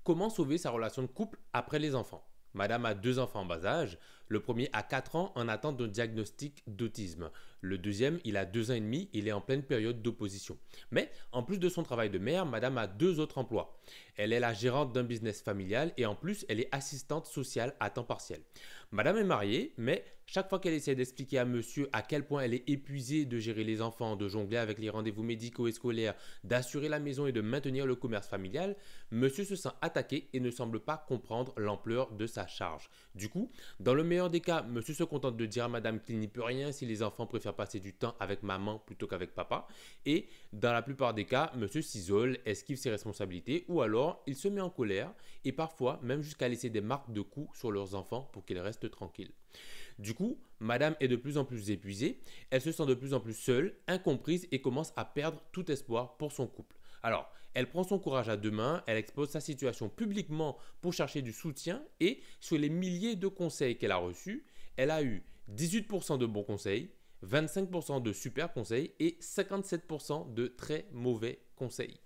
Comment sauver sa relation de couple après les enfants? Madame a deux enfants en bas âge. Le premier a 4 ans en attente d'un diagnostic d'autisme. Le deuxième, il a 2 ans et demi, il est en pleine période d'opposition. Mais en plus de son travail de mère, madame a deux autres emplois. Elle est la gérante d'un business familial et en plus, elle est assistante sociale à temps partiel. Madame est mariée, mais chaque fois qu'elle essaie d'expliquer à monsieur à quel point elle est épuisée de gérer les enfants, de jongler avec les rendez-vous médicaux et scolaires, d'assurer la maison et de maintenir le commerce familial, monsieur se sent attaqué et ne semble pas comprendre l'ampleur de sa charge. Du coup, dans le meilleur des cas, monsieur se contente de dire à madame qu'il n'y peut rien si les enfants préfèrent passer du temps avec maman plutôt qu'avec papa. Et dans la plupart des cas, monsieur s'isole, esquive ses responsabilités ou alors il se met en colère et parfois même jusqu'à laisser des marques de coups sur leurs enfants pour qu'ils restent tranquilles. Du coup, madame est de plus en plus épuisée, elle se sent de plus en plus seule, incomprise et commence à perdre tout espoir pour son couple. Alors, elle prend son courage à deux mains, elle expose sa situation publiquement pour chercher du soutien et sur les milliers de conseils qu'elle a reçus, elle a eu 18% de bons conseils, 25% de super conseils et 57% de très mauvais conseils.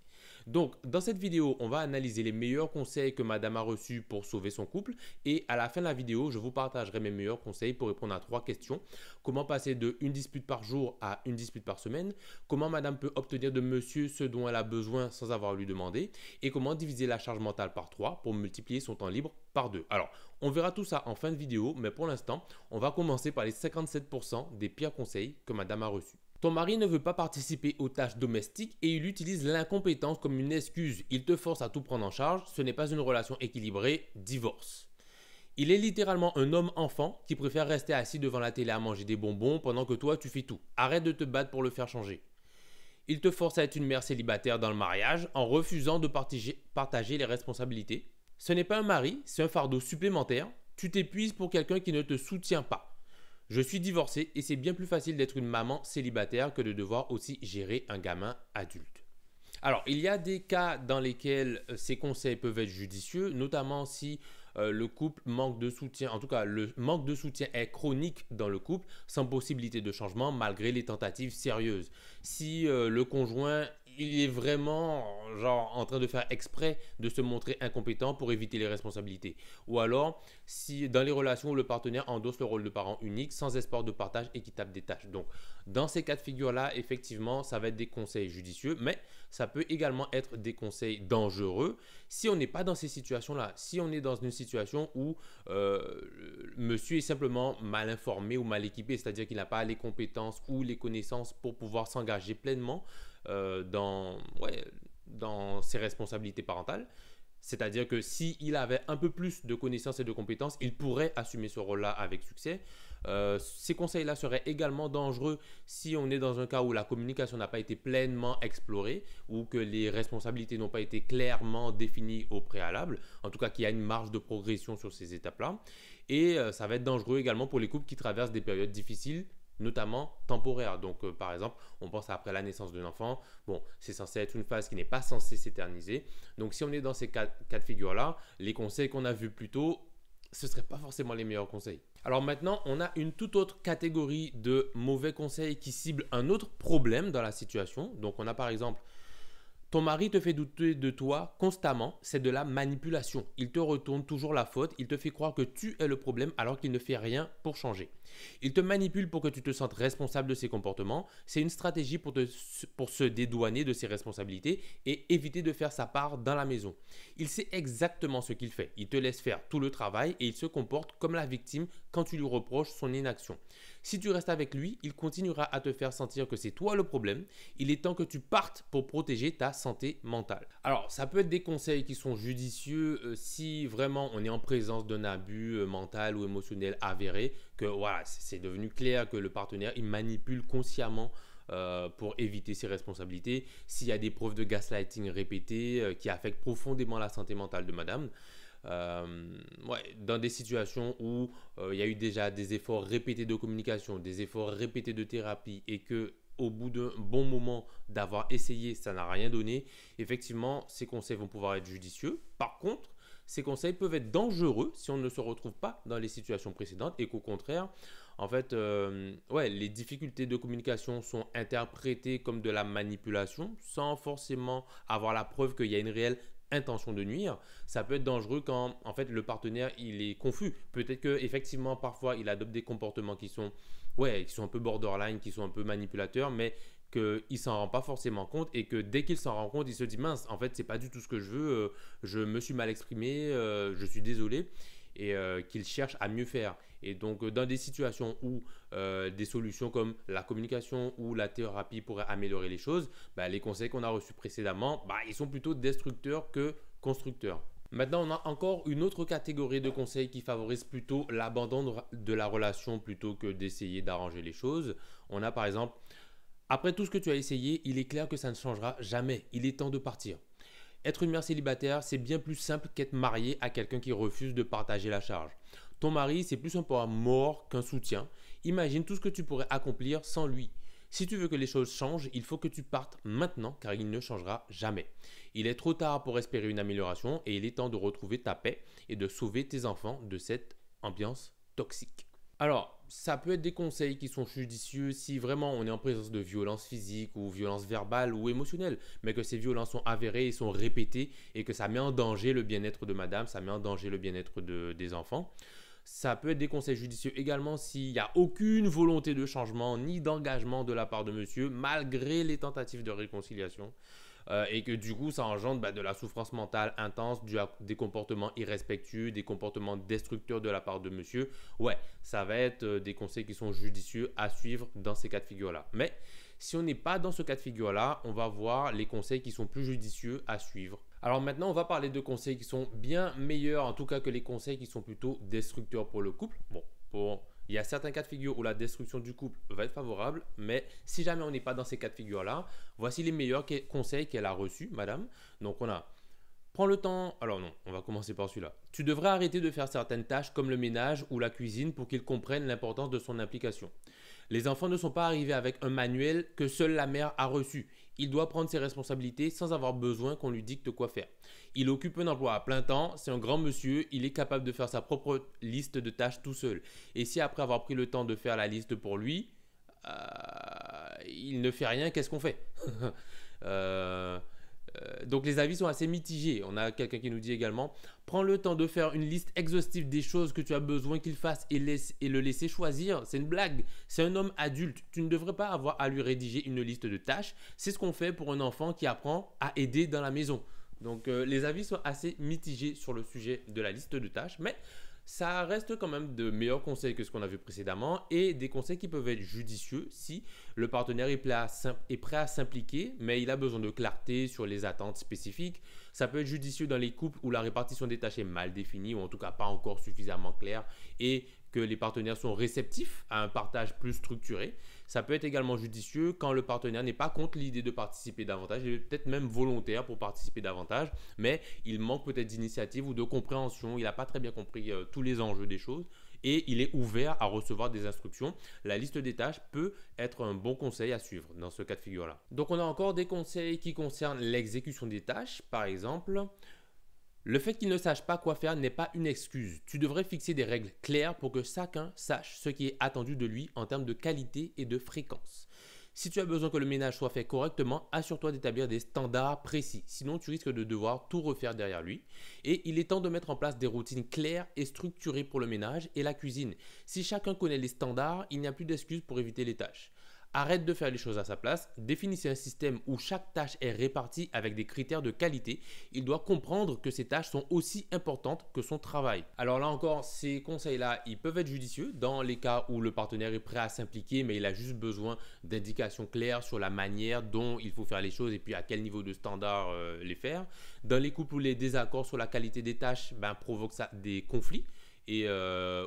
Donc, dans cette vidéo, on va analyser les meilleurs conseils que madame a reçus pour sauver son couple et à la fin de la vidéo, je vous partagerai mes meilleurs conseils pour répondre à 3 questions. Comment passer de une dispute par jour à une dispute par semaine? Comment madame peut obtenir de monsieur ce dont elle a besoin sans avoir à lui demander? Et comment diviser la charge mentale par 3 pour multiplier son temps libre par 2? Alors, on verra tout ça en fin de vidéo, mais pour l'instant, on va commencer par les 57% des pires conseils que madame a reçus. Ton mari ne veut pas participer aux tâches domestiques et il utilise l'incompétence comme une excuse. Il te force à tout prendre en charge. Ce n'est pas une relation équilibrée. Divorce. Il est littéralement un homme enfant qui préfère rester assis devant la télé à manger des bonbons pendant que toi tu fais tout. Arrête de te battre pour le faire changer. Il te force à être une mère célibataire dans le mariage en refusant de partager les responsabilités. Ce n'est pas un mari, c'est un fardeau supplémentaire. Tu t'épuises pour quelqu'un qui ne te soutient pas. Je suis divorcé et c'est bien plus facile d'être une maman célibataire que de devoir aussi gérer un gamin adulte. Alors, il y a des cas dans lesquels ces conseils peuvent être judicieux, notamment si le couple manque de soutien, en tout cas le manque de soutien est chronique dans le couple, sans possibilité de changement malgré les tentatives sérieuses. Si le conjoint il est vraiment genre en train de faire exprès de se montrer incompétent pour éviter les responsabilités. Ou alors, si dans les relations où le partenaire endosse le rôle de parent unique sans espoir de partage équitable des tâches. Donc, dans ces cas de figure-là, effectivement, ça va être des conseils judicieux, mais ça peut également être des conseils dangereux si on n'est pas dans ces situations-là. Si on est dans une situation où monsieur est simplement mal informé ou mal équipé, c'est-à-dire qu'il n'a pas les compétences ou les connaissances pour pouvoir s'engager pleinement dans ses responsabilités parentales. C'est-à-dire que s'il avait un peu plus de connaissances et de compétences, il pourrait assumer ce rôle-là avec succès. Ces conseils-là seraient également dangereux si on est dans un cas où la communication n'a pas été pleinement explorée ou que les responsabilités n'ont pas été clairement définies au préalable. En tout cas, qu'il y a une marge de progression sur ces étapes-là. Et ça va être dangereux également pour les couples qui traversent des périodes difficiles, notamment temporaire. Donc, par exemple, on pense après la naissance d'un enfant. Bon, c'est censé être une phase qui n'est pas censée s'éterniser. Donc, si on est dans ces cas de figure-là, les conseils qu'on a vus plus tôt, ce ne seraient pas forcément les meilleurs conseils. Alors maintenant, on a une toute autre catégorie de mauvais conseils qui ciblent un autre problème dans la situation. Donc, on a par exemple ton mari te fait douter de toi constamment, c'est de la manipulation. Il te retourne toujours la faute, il te fait croire que tu es le problème alors qu'il ne fait rien pour changer. Il te manipule pour que tu te sentes responsable de ses comportements. C'est une stratégie pour se dédouaner de ses responsabilités et éviter de faire sa part dans la maison. Il sait exactement ce qu'il fait. Il te laisse faire tout le travail et il se comporte comme la victime quand tu lui reproches son inaction. Si tu restes avec lui, il continuera à te faire sentir que c'est toi le problème. Il est temps que tu partes pour protéger ta santé mentale. Alors, ça peut être des conseils qui sont judicieux si vraiment on est en présence d'un abus mental ou émotionnel avéré, que voilà, c'est devenu clair que le partenaire il manipule consciemment pour éviter ses responsabilités, s'il y a des preuves de gaslighting répétées qui affectent profondément la santé mentale de madame. Dans des situations où il y a eu déjà des efforts répétés de communication, des efforts répétés de thérapie et que au bout d'un bon moment d'avoir essayé, ça n'a rien donné, effectivement, ces conseils vont pouvoir être judicieux. Par contre, ces conseils peuvent être dangereux si on ne se retrouve pas dans les situations précédentes et qu'au contraire, en fait, les difficultés de communication sont interprétées comme de la manipulation sans forcément avoir la preuve qu'il y a une réelle intention de nuire. Ça peut être dangereux quand en fait le partenaire il est confus. Peut-être que effectivement parfois il adopte des comportements qui sont qui sont un peu borderline, qui sont un peu manipulateurs, mais qu'il s'en rend pas forcément compte et que dès qu'il s'en rend compte, il se dit mince, en fait c'est pas du tout ce que je veux, je me suis mal exprimé, je suis désolé et qu'il cherche à mieux faire. Et donc dans des situations où des solutions comme la communication ou la thérapie pourraient améliorer les choses, les conseils qu'on a reçus précédemment, ils sont plutôt destructeurs que constructeurs. Maintenant, on a encore une autre catégorie de conseils qui favorise plutôt l'abandon de la relation plutôt que d'essayer d'arranger les choses. On a par exemple, après tout ce que tu as essayé, il est clair que ça ne changera jamais. Il est temps de partir. Être une mère célibataire, c'est bien plus simple qu'être mariée à quelqu'un qui refuse de partager la charge. Ton mari, c'est plus un poids mort qu'un soutien. Imagine tout ce que tu pourrais accomplir sans lui. Si tu veux que les choses changent, il faut que tu partes maintenant car il ne changera jamais. Il est trop tard pour espérer une amélioration et il est temps de retrouver ta paix et de sauver tes enfants de cette ambiance toxique. Alors, ça peut être des conseils qui sont judicieux si vraiment on est en présence de violences physiques ou violences verbales ou émotionnelles, mais que ces violences sont avérées et sont répétées et que ça met en danger le bien-être de madame, ça met en danger le bien-être des enfants. Ça peut être des conseils judicieux également s'il n'y a aucune volonté de changement ni d'engagement de la part de monsieur, malgré les tentatives de réconciliation. Et que du coup, ça engendre de la souffrance mentale intense, des comportements irrespectueux, des comportements destructeurs de la part de monsieur. Ouais, ça va être des conseils qui sont judicieux à suivre dans ces cas de figure-là. Mais si on n'est pas dans ce cas de figure-là, on va voir les conseils qui sont plus judicieux à suivre. Alors maintenant, on va parler de conseils qui sont bien meilleurs, en tout cas que les conseils qui sont plutôt destructeurs pour le couple. Il y a certains cas de figure où la destruction du couple va être favorable, mais si jamais on n'est pas dans ces cas de figure-là, voici les meilleurs conseils qu'elle a reçus, madame. Donc on a, prends le temps, alors non, on va commencer par celui-là. Tu devrais arrêter de faire certaines tâches comme le ménage ou la cuisine pour qu'ils comprennent l'importance de son implication. Les enfants ne sont pas arrivés avec un manuel que seule la mère a reçu. Il doit prendre ses responsabilités sans avoir besoin qu'on lui dicte quoi faire. Il occupe un emploi à plein temps, c'est un grand monsieur, il est capable de faire sa propre liste de tâches tout seul. Et si après avoir pris le temps de faire la liste pour lui, il ne fait rien, qu'est-ce qu'on fait Donc les avis sont assez mitigés. On a quelqu'un qui nous dit également, prends le temps de faire une liste exhaustive des choses que tu as besoin qu'il fasse et le laisser choisir. C'est une blague. C'est un homme adulte. Tu ne devrais pas avoir à lui rédiger une liste de tâches. C'est ce qu'on fait pour un enfant qui apprend à aider dans la maison. Donc les avis sont assez mitigés sur le sujet de la liste de tâches, mais ça reste quand même de meilleurs conseils que ce qu'on a vu précédemment et des conseils qui peuvent être judicieux si le partenaire est prêt à s'impliquer, mais il a besoin de clarté sur les attentes spécifiques. Ça peut être judicieux dans les couples où la répartition des tâches est mal définie ou en tout cas pas encore suffisamment claire et que les partenaires sont réceptifs à un partage plus structuré. Ça peut être également judicieux quand le partenaire n'est pas contre l'idée de participer davantage, il est peut-être même volontaire pour participer davantage, mais il manque peut-être d'initiative ou de compréhension, il n'a pas très bien compris tous les enjeux des choses et il est ouvert à recevoir des instructions. La liste des tâches peut être un bon conseil à suivre dans ce cas de figure-là. Donc on a encore des conseils qui concernent l'exécution des tâches, par exemple. Le fait qu'il ne sache pas quoi faire n'est pas une excuse. Tu devrais fixer des règles claires pour que chacun sache ce qui est attendu de lui en termes de qualité et de fréquence. Si tu as besoin que le ménage soit fait correctement, assure-toi d'établir des standards précis. Sinon, tu risques de devoir tout refaire derrière lui. Et il est temps de mettre en place des routines claires et structurées pour le ménage et la cuisine. Si chacun connaît les standards, il n'y a plus d'excuses pour éviter les tâches. Arrête de faire les choses à sa place, définissez un système où chaque tâche est répartie avec des critères de qualité. Il doit comprendre que ces tâches sont aussi importantes que son travail. Alors là encore, ces conseils-là, ils peuvent être judicieux dans les cas où le partenaire est prêt à s'impliquer, mais il a juste besoin d'indications claires sur la manière dont il faut faire les choses et puis à quel niveau de standard les faire. Dans les couples où les désaccords sur la qualité des tâches provoquent des conflits, et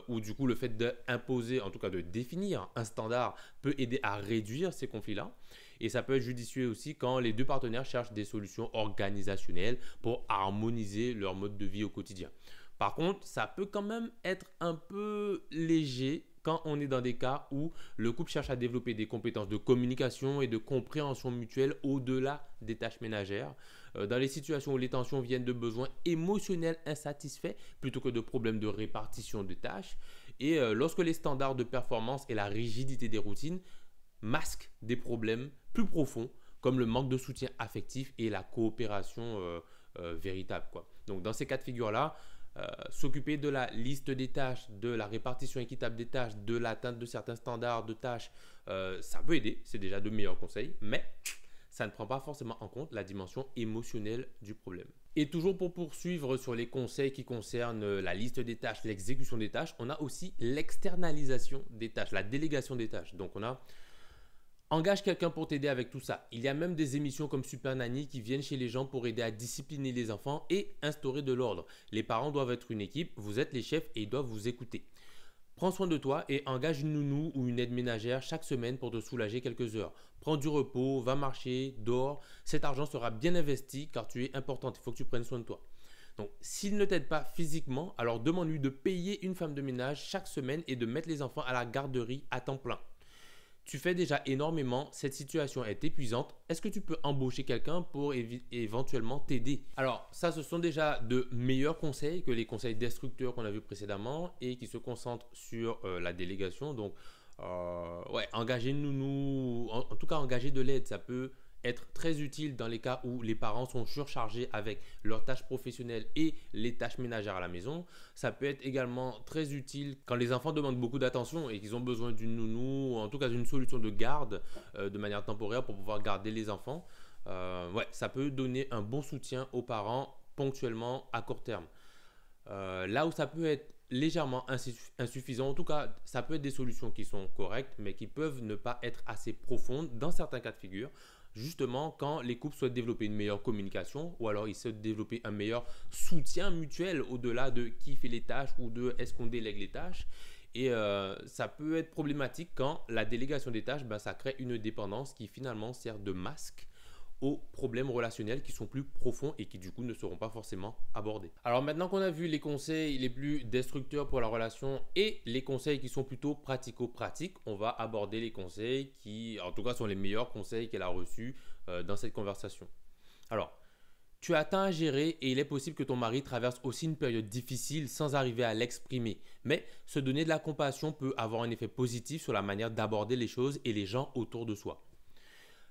où du coup le fait d'imposer, en tout cas de définir un standard peut aider à réduire ces conflits-là. Et ça peut être judicieux aussi quand les deux partenaires cherchent des solutions organisationnelles pour harmoniser leur mode de vie au quotidien. Par contre, ça peut quand même être un peu léger quand on est dans des cas où le couple cherche à développer des compétences de communication et de compréhension mutuelle au-delà des tâches ménagères. Dans les situations où les tensions viennent de besoins émotionnels insatisfaits plutôt que de problèmes de répartition de tâches. Et lorsque les standards de performance et la rigidité des routines masquent des problèmes plus profonds comme le manque de soutien affectif et la coopération véritable, quoi. Donc dans ces cas de figure-là, s'occuper de la liste des tâches, de la répartition équitable des tâches, de l'atteinte de certains standards de tâches, ça peut aider, c'est déjà de meilleurs conseils, mais ça ne prend pas forcément en compte la dimension émotionnelle du problème. Et toujours pour poursuivre sur les conseils qui concernent la liste des tâches, l'exécution des tâches, on a aussi l'externalisation des tâches, la délégation des tâches. Donc on a engage quelqu'un pour t'aider avec tout ça. Il y a même des émissions comme Super Nanny qui viennent chez les gens pour aider à discipliner les enfants et instaurer de l'ordre. Les parents doivent être une équipe, vous êtes les chefs et ils doivent vous écouter. Prends soin de toi et engage une nounou ou une aide ménagère chaque semaine pour te soulager quelques heures. Prends du repos, va marcher, dors. Cet argent sera bien investi car tu es importante. Il faut que tu prennes soin de toi. Donc, s'il ne t'aide pas physiquement, alors demande-lui de payer une femme de ménage chaque semaine et de mettre les enfants à la garderie à temps plein. Tu fais déjà énormément, cette situation est épuisante. Est-ce que tu peux embaucher quelqu'un pour éventuellement t'aider? Alors, ça, ce sont déjà de meilleurs conseils que les conseils destructeurs qu'on a vus précédemment et qui se concentrent sur la délégation. Donc, ouais, engager une nounou, en tout cas, engager de l'aide, ça peut être très utile dans les cas où les parents sont surchargés avec leurs tâches professionnelles et les tâches ménagères à la maison. Ça peut être également très utile quand les enfants demandent beaucoup d'attention et qu'ils ont besoin d'une nounou ou en tout cas d'une solution de garde de manière temporaire pour pouvoir garder les enfants. Ouais, ça peut donner un bon soutien aux parents ponctuellement à court terme. Là où ça peut être légèrement insuffisant, en tout cas, ça peut être des solutions qui sont correctes mais qui peuvent ne pas être assez profondes dans certains cas de figure. Justement, quand les couples souhaitent développer une meilleure communication ou alors ils souhaitent développer un meilleur soutien mutuel au-delà de qui fait les tâches ou de est-ce qu'on délègue les tâches. Et ça peut être problématique quand la délégation des tâches, ça crée une dépendance qui finalement sert de masque aux problèmes relationnels qui sont plus profonds et qui du coup ne seront pas forcément abordés. Alors maintenant qu'on a vu les conseils les plus destructeurs pour la relation et les conseils qui sont plutôt pratico-pratiques, on va aborder les conseils qui en tout cas sont les meilleurs conseils qu'elle a reçus dans cette conversation. Alors, tu as tant à gérer et il est possible que ton mari traverse aussi une période difficile sans arriver à l'exprimer. Mais se donner de la compassion peut avoir un effet positif sur la manière d'aborder les choses et les gens autour de soi.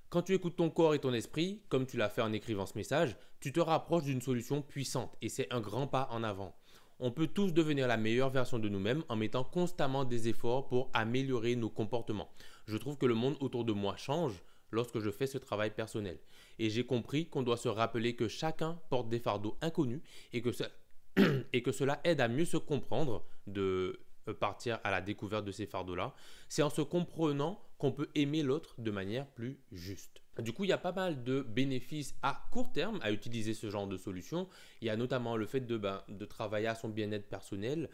Quand tu écoutes ton corps et ton esprit, comme tu l'as fait en écrivant ce message, tu te rapproches d'une solution puissante et c'est un grand pas en avant. On peut tous devenir la meilleure version de nous-mêmes en mettant constamment des efforts pour améliorer nos comportements. Je trouve que le monde autour de moi change lorsque je fais ce travail personnel. Et j'ai compris qu'on doit se rappeler que chacun porte des fardeaux inconnus et que cela aide à mieux se comprendre, de partir à la découverte de ces fardeaux-là. C'est en se comprenant qu'on peut aimer l'autre de manière plus juste. Du coup, il y a pas mal de bénéfices à court terme à utiliser ce genre de solution. Il y a notamment le fait de travailler à son bien-être personnel.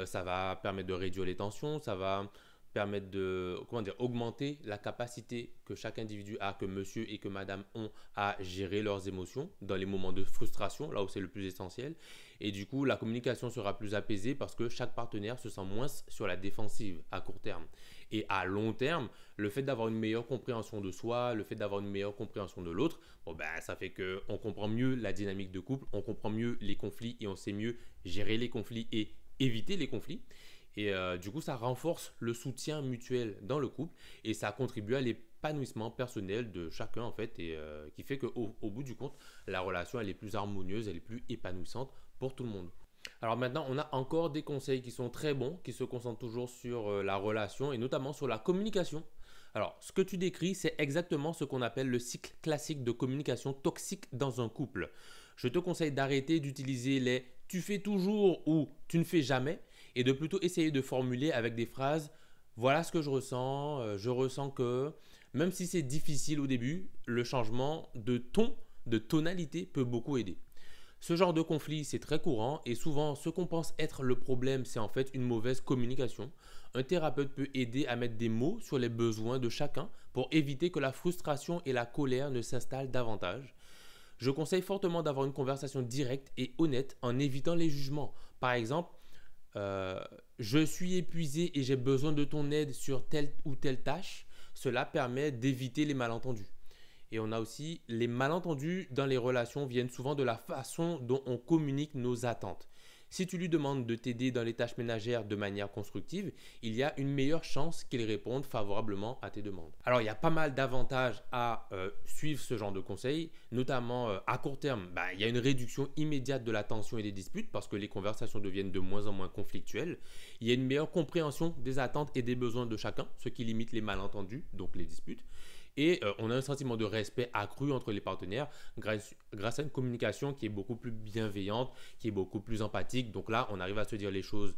Ça va permettre de réduire les tensions, ça va permettre de augmenter la capacité que chaque individu a, que monsieur et que madame ont à gérer leurs émotions dans les moments de frustration, là où c'est le plus essentiel. Et du coup, la communication sera plus apaisée parce que chaque partenaire se sent moins sur la défensive à court terme. Et à long terme, le fait d'avoir une meilleure compréhension de soi, le fait d'avoir une meilleure compréhension de l'autre, ça fait qu'on comprend mieux la dynamique de couple, on comprend mieux les conflits et on sait mieux gérer les conflits et éviter les conflits. Et du coup, ça renforce le soutien mutuel dans le couple et ça contribue à l'épanouissement personnel de chacun en fait et qui fait qu'au bout du compte, la relation elle est plus harmonieuse, elle est plus épanouissante pour tout le monde. Alors maintenant, on a encore des conseils qui sont très bons, qui se concentrent toujours sur la relation et notamment sur la communication. Alors, ce que tu décris, c'est exactement ce qu'on appelle le cycle classique de communication toxique dans un couple. Je te conseille d'arrêter d'utiliser les « tu fais toujours » ou « tu ne fais jamais » et de plutôt essayer de formuler avec des phrases « voilà ce que je ressens que… » Même si c'est difficile au début, le changement de ton, de tonalité peut beaucoup aider. Ce genre de conflit, c'est très courant et souvent, ce qu'on pense être le problème, c'est en fait une mauvaise communication. Un thérapeute peut aider à mettre des mots sur les besoins de chacun pour éviter que la frustration et la colère ne s'installent davantage. Je conseille fortement d'avoir une conversation directe et honnête en évitant les jugements. Par exemple, je suis épuisé et j'ai besoin de ton aide sur telle ou telle tâche. Cela permet d'éviter les malentendus. Et on a aussi les malentendus dans les relations viennent souvent de la façon dont on communique nos attentes. Si tu lui demandes de t'aider dans les tâches ménagères de manière constructive, il y a une meilleure chance qu'il réponde favorablement à tes demandes. Alors, il y a pas mal d'avantages à suivre ce genre de conseils, notamment à court terme. Il y a une réduction immédiate de la tension et des disputes parce que les conversations deviennent de moins en moins conflictuelles. Il y a une meilleure compréhension des attentes et des besoins de chacun, ce qui limite les malentendus, donc les disputes. Et on a un sentiment de respect accru entre les partenaires grâce à une communication qui est beaucoup plus bienveillante, qui est beaucoup plus empathique. Donc là, on arrive à se dire les choses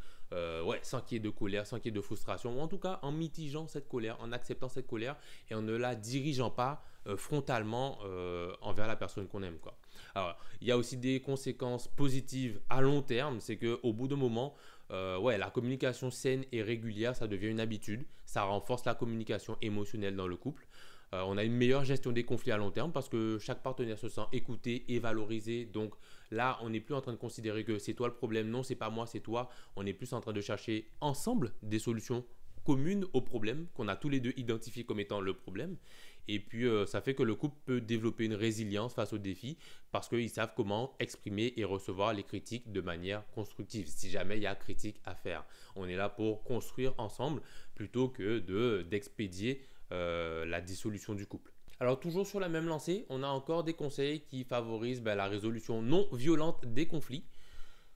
sans qu'il y ait de colère, sans qu'il y ait de frustration, ou en tout cas en mitigeant cette colère, en acceptant cette colère et en ne la dirigeant pas frontalement envers la personne qu'on aime, quoi. Alors, il y a aussi des conséquences positives à long terme, c'est qu'au bout d'un moment, la communication saine et régulière, ça devient une habitude, ça renforce la communication émotionnelle dans le couple. On a une meilleure gestion des conflits à long terme parce que chaque partenaire se sent écouté et valorisé. Donc là, on n'est plus en train de considérer que c'est toi le problème. Non, c'est pas moi, c'est toi. On est plus en train de chercher ensemble des solutions communes au problème qu'on a tous les deux identifié comme étant le problème. Et puis, ça fait que le couple peut développer une résilience face aux défis parce qu'ils savent comment exprimer et recevoir les critiques de manière constructive, si jamais il y a critique à faire. On est là pour construire ensemble plutôt que d'expédier la dissolution du couple. Alors toujours sur la même lancée, on a encore des conseils qui favorisent la résolution non violente des conflits.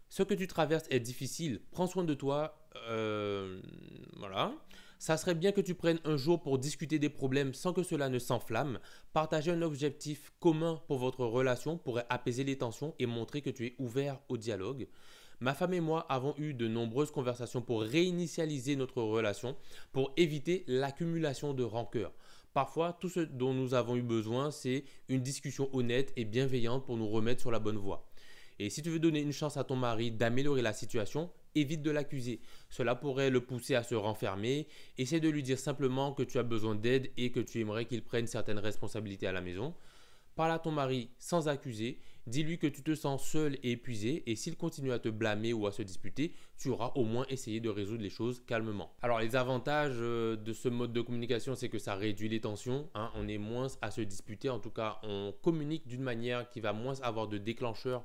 Ce que tu traverses est difficile, prends soin de toi. Voilà. Ça serait bien que tu prennes un jour pour discuter des problèmes sans que cela ne s'enflamme. Partager un objectif commun pour votre relation pourrait apaiser les tensions et montrer que tu es ouvert au dialogue. Ma femme et moi avons eu de nombreuses conversations pour réinitialiser notre relation, pour éviter l'accumulation de rancœur. Parfois, tout ce dont nous avons eu besoin, c'est une discussion honnête et bienveillante pour nous remettre sur la bonne voie. Et si tu veux donner une chance à ton mari d'améliorer la situation, évite de l'accuser. Cela pourrait le pousser à se renfermer. Essaie de lui dire simplement que tu as besoin d'aide et que tu aimerais qu'il prenne certaines responsabilités à la maison. Parle à ton mari sans accuser, dis-lui que tu te sens seul et épuisé et s'il continue à te blâmer ou à se disputer, tu auras au moins essayé de résoudre les choses calmement. Alors les avantages de ce mode de communication, c'est que ça réduit les tensions, on est moins à se disputer, en tout cas on communique d'une manière qui va moins avoir de déclencheur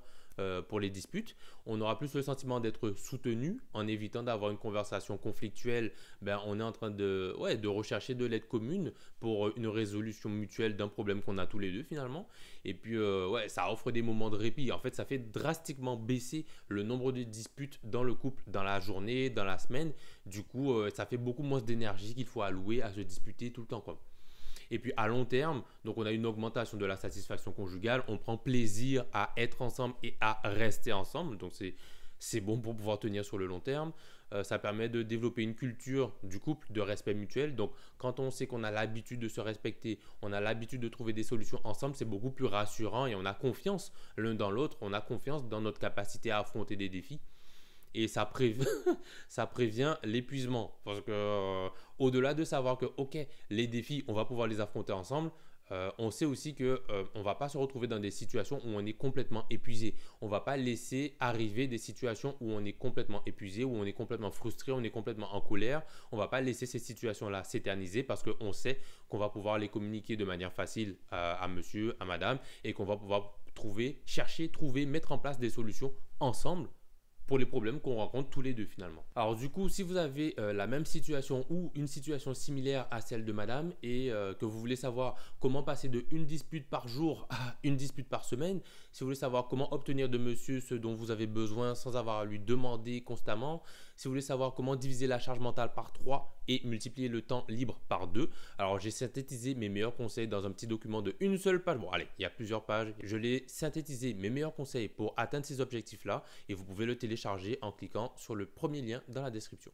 pour les disputes. On aura plus le sentiment d'être soutenu en évitant d'avoir une conversation conflictuelle. On est en train de rechercher de l'aide commune pour une résolution mutuelle d'un problème qu'on a tous les deux finalement. Et puis ça offre des moments de répit. En fait, ça fait drastiquement baisser le nombre de disputes dans le couple, dans la journée, dans la semaine. Du coup, ça fait beaucoup moins d'énergie qu'il faut allouer à se disputer tout le temps, quoi. Et puis à long terme, donc on a une augmentation de la satisfaction conjugale, on prend plaisir à être ensemble et à rester ensemble, donc c'est bon pour pouvoir tenir sur le long terme. Ça permet de développer une culture du couple de respect mutuel. Donc quand on sait qu'on a l'habitude de se respecter, on a l'habitude de trouver des solutions ensemble, c'est beaucoup plus rassurant et on a confiance l'un dans l'autre, on a confiance dans notre capacité à affronter des défis. Et ça prévient l'épuisement. Parce que au-delà de savoir que, ok, les défis, on va pouvoir les affronter ensemble, on sait aussi qu'on ne va pas se retrouver dans des situations où on est complètement épuisé. On ne va pas laisser arriver des situations où on est complètement épuisé, où on est complètement frustré, on est complètement en colère. On ne va pas laisser ces situations-là s'éterniser parce qu'on sait qu'on va pouvoir les communiquer de manière facile à monsieur, à madame et qu'on va pouvoir chercher, mettre en place des solutions ensemble pour les problèmes qu'on rencontre tous les deux finalement. Alors du coup, si vous avez la même situation ou une situation similaire à celle de madame et que vous voulez savoir comment passer de une dispute par jour à une dispute par semaine, si vous voulez savoir comment obtenir de monsieur ce dont vous avez besoin sans avoir à lui demander constamment, si vous voulez savoir comment diviser la charge mentale par 3 et multiplier le temps libre par 2, alors j'ai synthétisé mes meilleurs conseils dans un petit document de une seule page. Bon allez, il y a plusieurs pages. Je l'ai synthétisé mes meilleurs conseils pour atteindre ces objectifs-là et vous pouvez le télécharger en cliquant sur le premier lien dans la description.